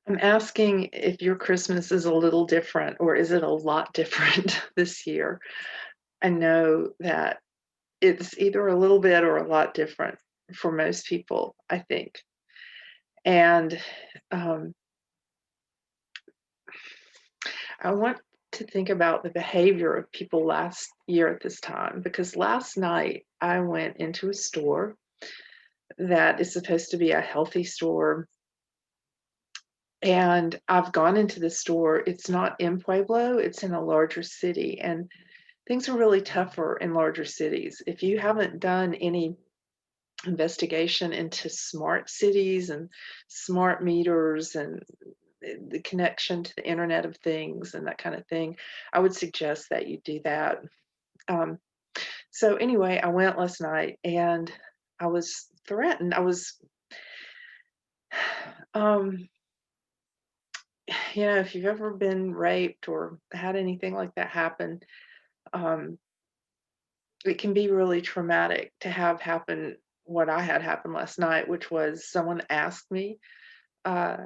I'm asking if your Christmas is a little different or is it a lot different this year? I know that it's either a little bit or a lot different for most people, I think. And um, I want to think about the behavior of people last year at this time because last night I went into a store that is supposed to be a healthy store. And I've gone into the store. It's not in Pueblo, it's in a larger city. And things are really tougher in larger cities. If you haven't done any investigation into smart cities and smart meters and the connection to the Internet of Things and that kind of thing, I would suggest that you do that. Um, so, anyway, I went last night and I was threatened. Um, if you've ever been raped or had anything like that happen, um, it can be really traumatic to have happen what I had happen last night, which was someone asked me, uh,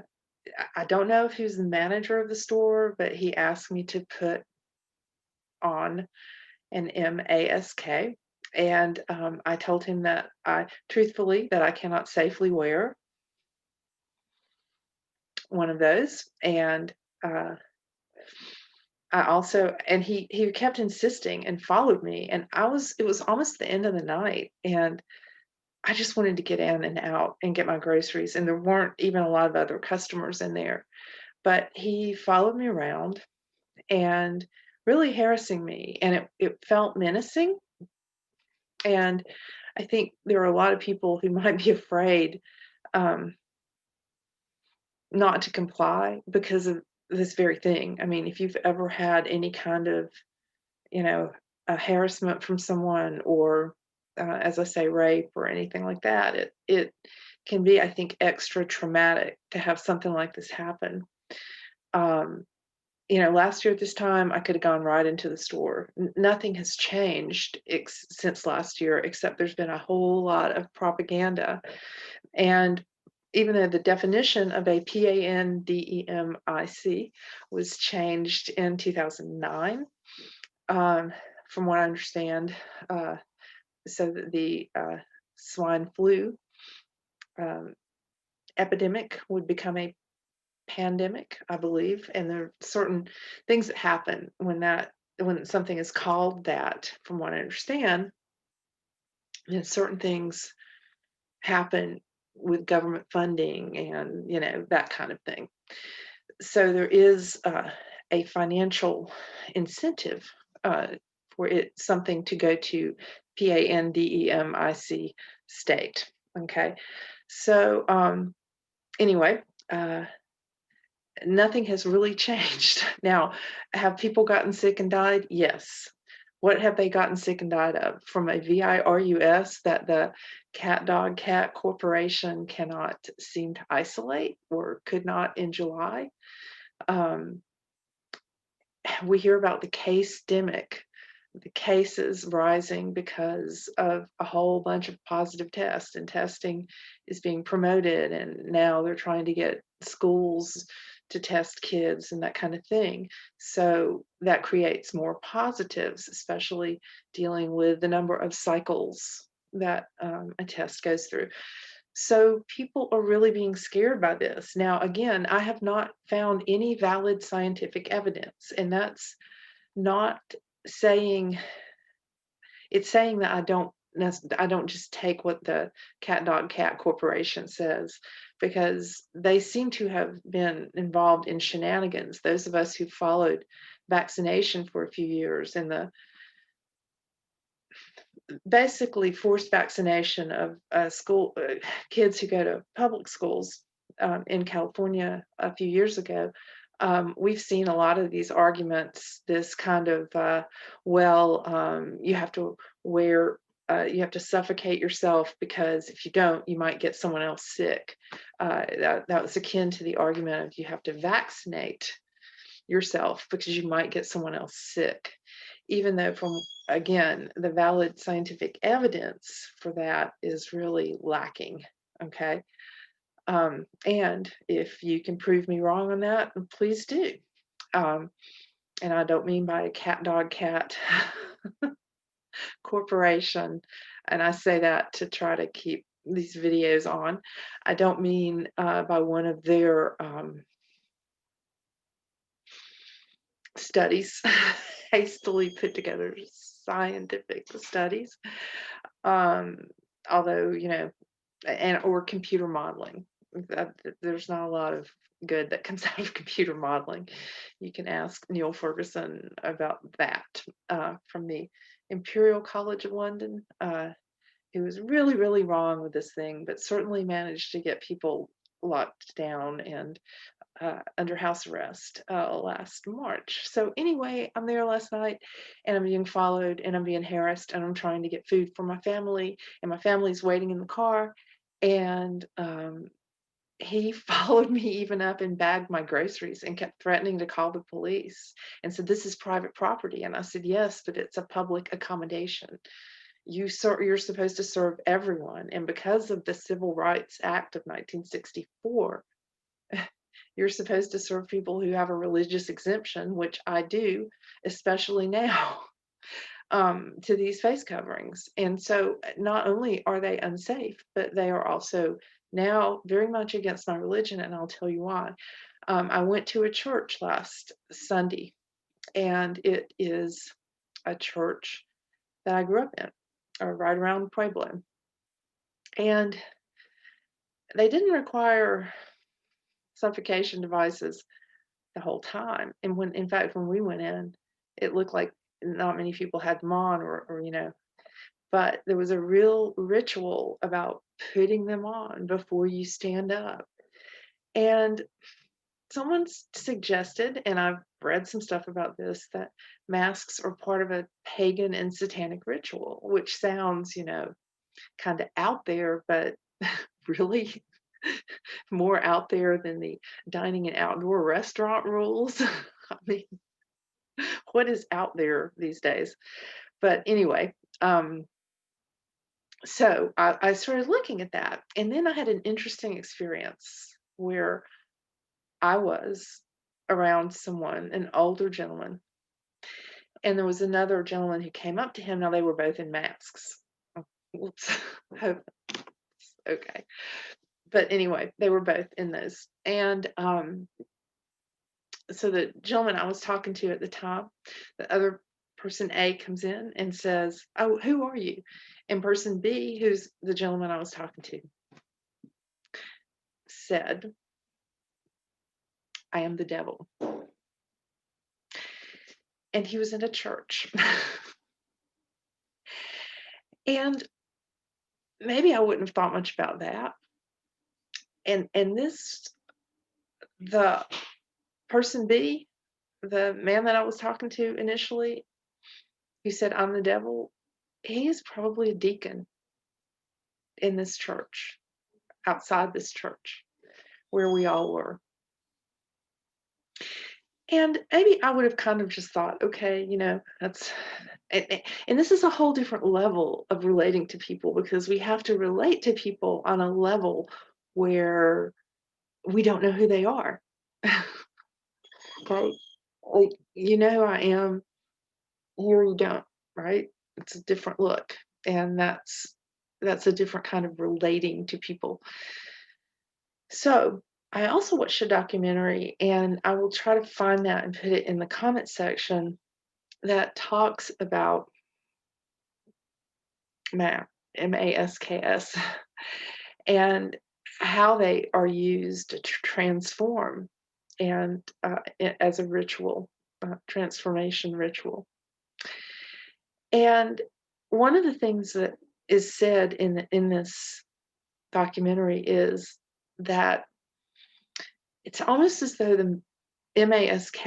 I don't know if he was the manager of the store, but he asked me to put on an mask. And I told him that truthfully, that I cannot safely wear one of those. And uh, and he kept insisting and followed me. And it was almost the end of the night. And I just wanted to get in and out and get my groceries, and there weren't even a lot of other customers in there. But he followed me around and really harassing me, and it felt menacing. And I think there are a lot of people who might be afraid um, not to comply because of this very thing. I mean, if you've ever had any kind of, you know, a harassment from someone or, as I say, rape or anything like that, it can be, I think, extra traumatic to have something like this happen. Um, last year at this time, I could have gone right into the store. Nothing has changed since last year, except there's been a whole lot of propaganda. And even though the definition of a pandemic was changed in 2009, um, from what I understand, uh, so that the swine flu um, epidemic would become a pandemic, I believe. And there are certain things that happen when something is called that, from what I understand, and certain things happen with government funding and that kind of thing. So there is a financial incentive uh, for something to go to pandemic state. Okay, so anyway, nothing has really changed. Now, have people gotten sick and died? Yes. What have they gotten sick and died of? From a virus that the cat dog cat corporation cannot seem to isolate or could not in July. Um, we hear about the case demic, the cases rising because of a whole bunch of positive tests, and testing is being promoted. And now they're trying to get schools to test kids and that kind of thing. So that creates more positives, especially dealing with the number of cycles that a test goes through. So people are really being scared by this. Now, again, I have not found any valid scientific evidence, and that's not saying it's saying that I don't just take what the cat dog cat corporation says, because they seem to have been involved in shenanigans. Those of us who followed vaccination for a few years and the basically forced vaccination of school kids who go to public schools in California a few years ago. We've seen a lot of these arguments, this kind of, you have to you have to suffocate yourself because if you don't, you might get someone else sick. That was akin to the argument of you have to vaccinate yourself because you might get someone else sick, even though from again the valid scientific evidence for that is really lacking. Okay, And if you can prove me wrong on that, please do. Um, and I don't mean by a cat, dog, cat corporation. And I say that to try to keep these videos on. I don't mean by one of their studies, hastily put together scientific studies. Um, Although, and or computer modeling. There's not a lot of good that comes out of computer modeling. You can ask Neil Ferguson about that from the Imperial College of London. Who was really, really wrong with this thing, but certainly managed to get people locked down and under house arrest last March. So anyway, I'm there last night and I'm being followed and I'm being harassed and I'm trying to get food for my family and my family's waiting in the car. And he followed me even up and bagged my groceries and kept threatening to call the police and said, "This is private property." And I said, "Yes, but it's a public accommodation. You're supposed to serve everyone. And because of the Civil Rights Act of 1964, you're supposed to serve people who have a religious exemption, which I do, especially now, to these face coverings. And so not only are they unsafe, but they are also now very much against my religion, and I'll tell you why. I went to a church last Sunday, and it is a church that I grew up in, or right around Pueblo. And they didn't require suffocation devices the whole time. And when, in fact, when we went in, it looked like not many people had them on, or but there was a real ritual about putting them on before you stand up. And someone suggested, and I've read some stuff about this, that masks are part of a pagan and satanic ritual, which sounds, kind of out there, but really more out there than the dining and outdoor restaurant rules. I mean, what is out there these days? But anyway, so I started looking at that. And then I had an interesting experience where I was around someone, an older gentleman, and there was another gentleman who came up to him. Now they were both in masks. Oh, whoops. Okay. But anyway, they were both in those. And so the gentleman I was talking to at the time, the other person A comes in and says, "Oh, who are you?" And person B, who's the gentleman I was talking to, said, "I am the devil." And he was in a church. And maybe I wouldn't have thought much about that. And the person B, the man that I was talking to initially, who said, "I'm the devil," he is probably a deacon in this church, outside this church where we all were. And maybe I would have kind of just thought, okay, that's, and this is a whole different level of relating to people, because we have to relate to people on a level where we don't know who they are. Okay. Like, you know who I am, here you don't, right? It's a different look. And that's a different kind of relating to people. So I also watched a documentary, and I will try to find that and put it in the comment section, that talks about masks, and how they are used to transform, and as a ritual, transformation ritual. And one of the things that is said in this documentary is that it's almost as though the mask,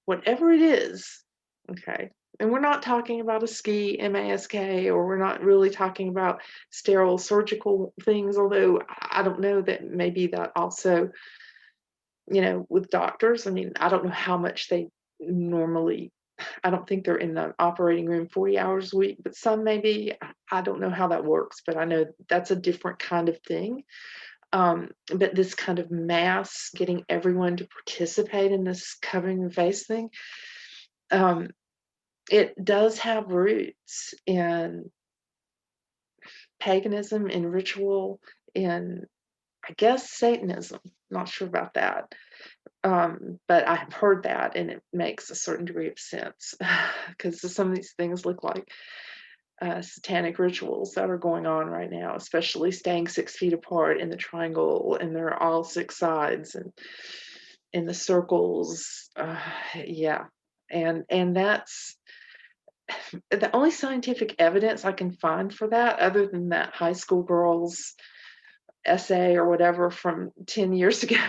whatever it is, okay, and we're not talking about a ski mask, or we're not really talking about sterile surgical things, although I don't know, that maybe that also, with doctors, I mean, I don't know how much they normally, I don't think they're in the operating room 40 hours a week, but some maybe. I don't know how that works, but I know that's a different kind of thing. But this kind of mass getting everyone to participate in this covering your face thing, um, it does have roots in paganism, in ritual, in, I guess, Satanism. Not sure about that. But I've heard that, and it makes a certain degree of sense because some of these things look like satanic rituals that are going on right now, especially staying 6 feet apart in the triangle, and there are all six sides, and in the circles. Yeah, and that's the only scientific evidence I can find for that, other than that high school girl's essay or whatever from 10 years ago.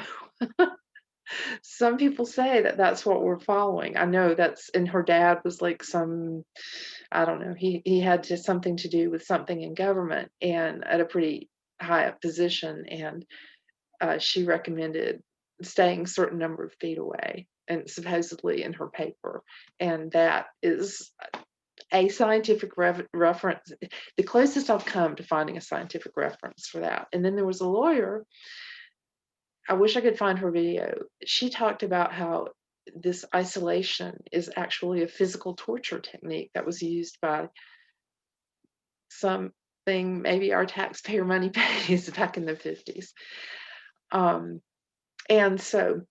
Some people say that that's what we're following. I know that's, and her dad was like some, I don't know, he had to something to do with something in government and at a pretty high up position, and she recommended staying a certain number of feet away, and supposedly in her paper, and that is a scientific reference, the closest I've come to finding a scientific reference for that. And then there was a lawyer, I wish I could find her video. She talked about how this isolation is actually a physical torture technique that was used by something maybe our taxpayer money pays back in the 50s. Um, and so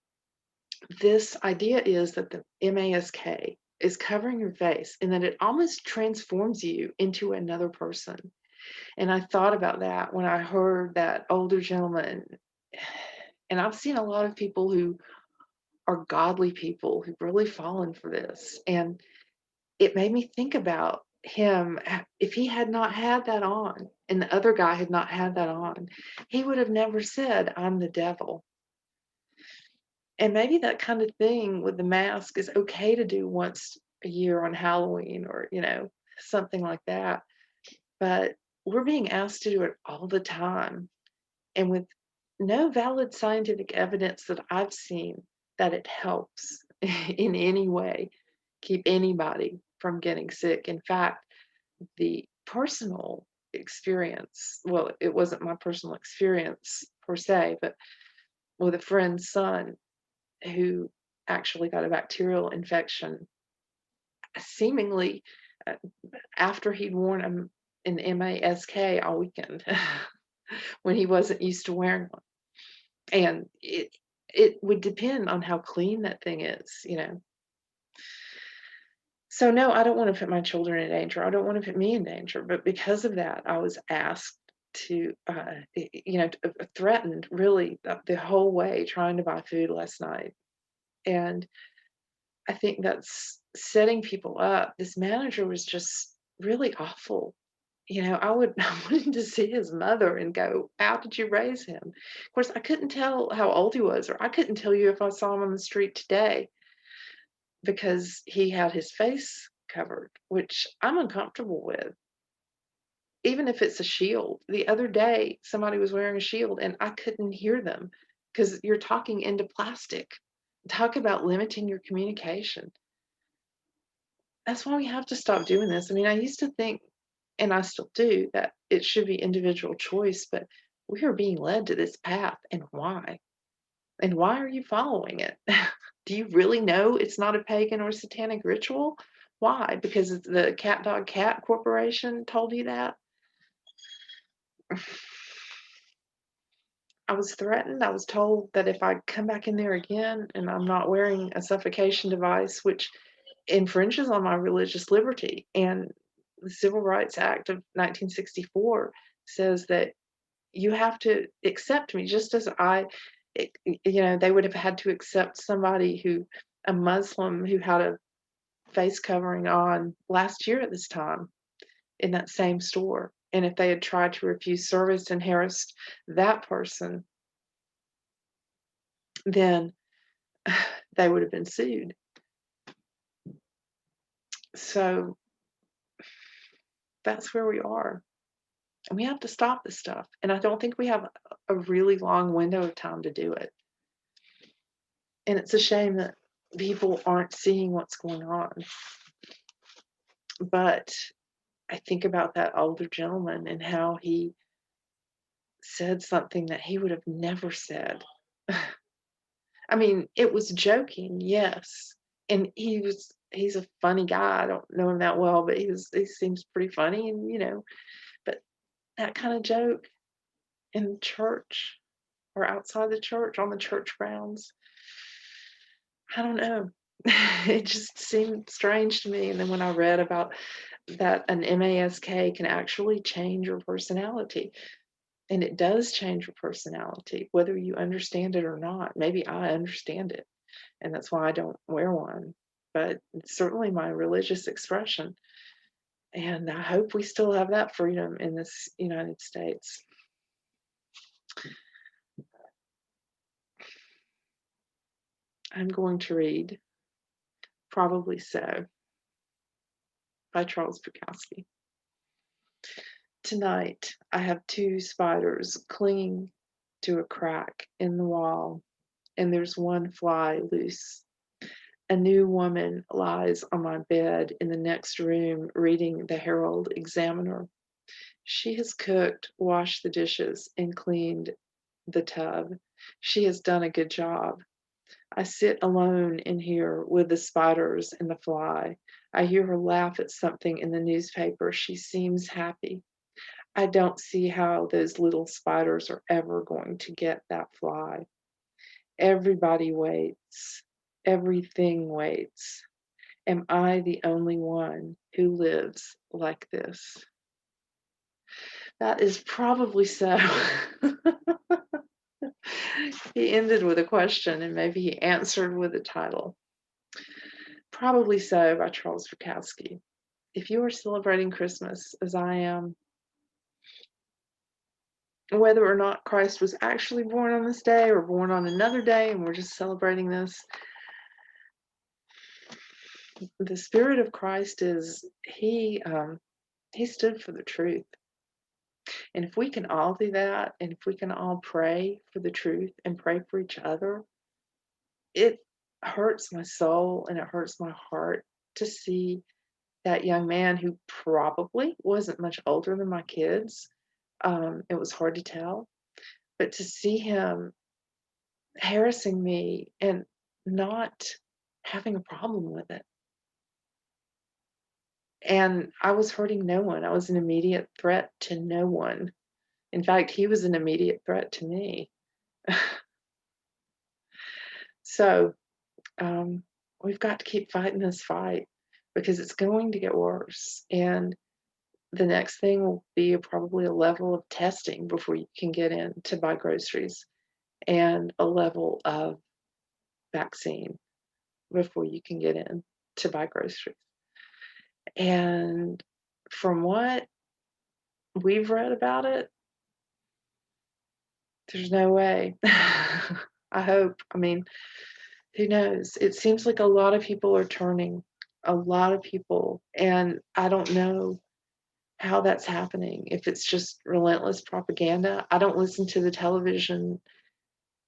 this idea is that the mask is covering your face and that it almost transforms you into another person. And I thought about that when I heard that older gentleman. And I've seen a lot of people who are godly people who've really fallen for this. And it made me think about him. If he had not had that on and the other guy had not had that on, he would have never said, "I'm the devil." And maybe that kind of thing with the mask is okay to do once a year on Halloween, or, something like that. But we're being asked to do it all the time, and with no valid scientific evidence that I've seen that it helps in any way keep anybody from getting sick. In fact, the personal experience, well, it wasn't my personal experience per se, but with a friend's son who actually got a bacterial infection, seemingly uh, after he'd worn an mask all weekend when he wasn't used to wearing one. And it would depend on how clean that thing is. So no, I don't want to put my children in danger. I don't want to put me in danger. But because of that, I was asked to, threatened really the whole way trying to buy food last night. And I think that's setting people up. This manager was just really awful. I wanted to see his mother and go, "How did you raise him?" Of course, I couldn't tell how old he was, or I couldn't tell you if I saw him on the street today because he had his face covered, which I'm uncomfortable with, even if it's a shield. The other day, somebody was wearing a shield and I couldn't hear them because you're talking into plastic. Talk about limiting your communication. That's why we have to stop doing this. I mean, I used to think, and I still do, that it should be individual choice, but we are being led to this path. And why? And why are you following it? Do you really know it's not a pagan or satanic ritual? Why? Because the Cat Dog Cat Corporation told you that? I was threatened. I was told that if I come back in there again and I'm not wearing a suffocation device, which infringes on my religious liberty, and the Civil Rights Act of 1964 says that you have to accept me just as they would have had to accept a Muslim who had a face covering on last year at this time in that same store. And if they had tried to refuse service and harassed that person, then they would have been sued. So that's where we are. And we have to stop this stuff. And I don't think we have a really long window of time to do it. And it's a shame that people aren't seeing what's going on. But I think about that older gentleman and how he said something that he would have never said. I mean, it was joking, yes, and he's a funny guy. I don't know him that well, but he seems pretty funny, and but that kind of joke in church or outside the church on the church grounds, I don't know. It just seemed strange to me. And then when I read about that an mask can actually change your personality, and it does change your personality, whether you understand it or not. Maybe I understand it, and that's why I don't wear one. But it's certainly my religious expression. And I hope we still have that freedom in this United States. I'm going to read Probably So by Charles Bukowski. Tonight, I have two spiders clinging to a crack in the wall, and there's one fly loose. A new woman lies on my bed in the next room reading the Herald Examiner. She has cooked, washed the dishes, and cleaned the tub. She has done a good job. I sit alone in here with the spiders and the fly. I hear her laugh at something in the newspaper. She seems happy. I don't see how those little spiders are ever going to get that fly. Everybody waits. Everything waits. Am I the only one who lives like this? That is probably so. He ended with a question, and maybe he answered with a title. Probably So by Charles Bukowski. If you are celebrating Christmas, as I am, whether or not Christ was actually born on this day or born on another day, and we're just celebrating this, the Spirit of Christ is he stood for the truth. And if we can all do that, and if we can all pray for the truth and pray for each other, it hurts my soul and it hurts my heart to see that young man who probably wasn't much older than my kids. It was hard to tell, but to see him harassing me and not having a problem with it. And I was hurting no one. I was an immediate threat to no one. In fact, he was an immediate threat to me. So we've got to keep fighting this fight because it's going to get worse. And the next thing will be probably a level of testing before you can get in to buy groceries, and a level of vaccine before you can get in to buy groceries. And from what we've read about it, there's no way. I hope. I mean, who knows? It seems like a lot of people are turning, a lot of people, and I don't know how that's happening. If it's just relentless propaganda. I don't listen to the television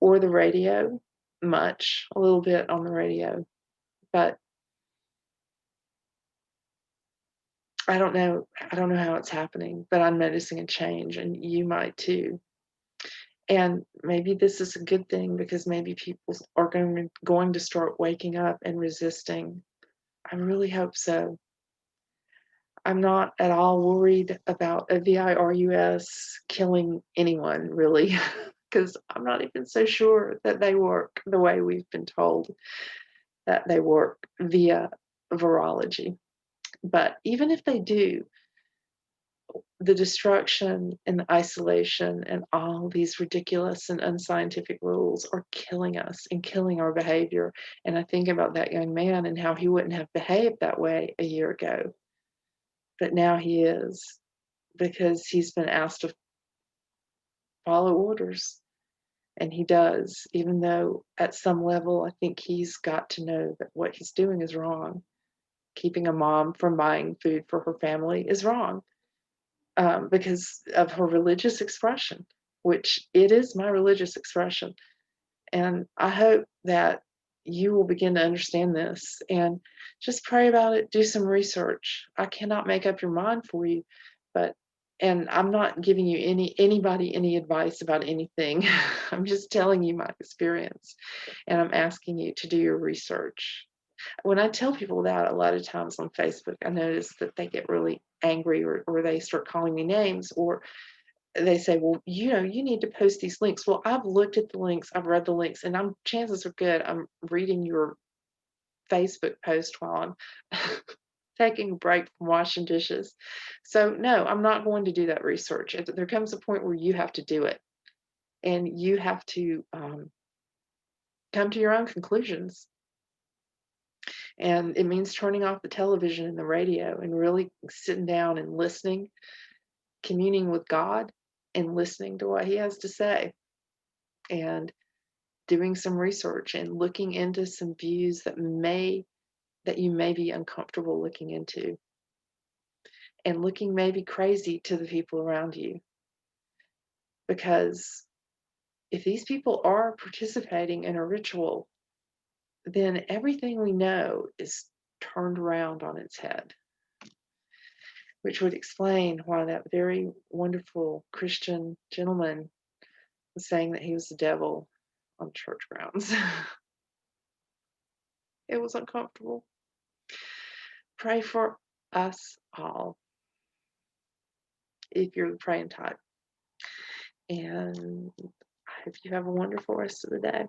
or the radio much, a little bit on the radio, but I don't know. I don't know how it's happening, but I'm noticing a change, and you might too. And maybe this is a good thing because maybe people are going to start waking up and resisting. I really hope so. I'm not at all worried about a virus killing anyone, really, because I'm not even so sure that they work the way we've been told that they work via virology. But even if they do, the destruction and the isolation and all these ridiculous and unscientific rules are killing us and killing our behavior. And I think about that young man and how he wouldn't have behaved that way a year ago. But now he is, because he's been asked to follow orders. And he does, even though at some level, I think he's got to know that what he's doing is wrong. Keeping a mom from buying food for her family is wrong. Because of her religious expression, which it is my religious expression. And I hope that you will begin to understand this and just pray about it, do some research. I cannot make up your mind for you, but And I'm not giving you anybody any advice about anything. I'm just telling you my experience, and I'm asking you to do your research. When I tell people that, a lot of times on Facebook, I notice that they get really angry, or they start calling me names, or they say, "Well, you need to post these links." Well, I've looked at the links, I've read the links, and chances are good I'm reading your Facebook post while I'm taking a break from washing dishes. So, no, I'm not going to do that research. There comes a point where you have to do it, and you have to come to your own conclusions. And it means turning off the television and the radio and really sitting down and listening, communing with God, and listening to what He has to say, and doing some research and looking into some views that you may be uncomfortable looking into, and looking maybe crazy to the people around you. Because if these people are participating in a ritual, then everything we know is turned around on its head, which would explain why that very wonderful Christian gentleman was saying that he was the devil on church grounds. It was uncomfortable. Pray for us all if you're the praying type. And I hope you have a wonderful rest of the day.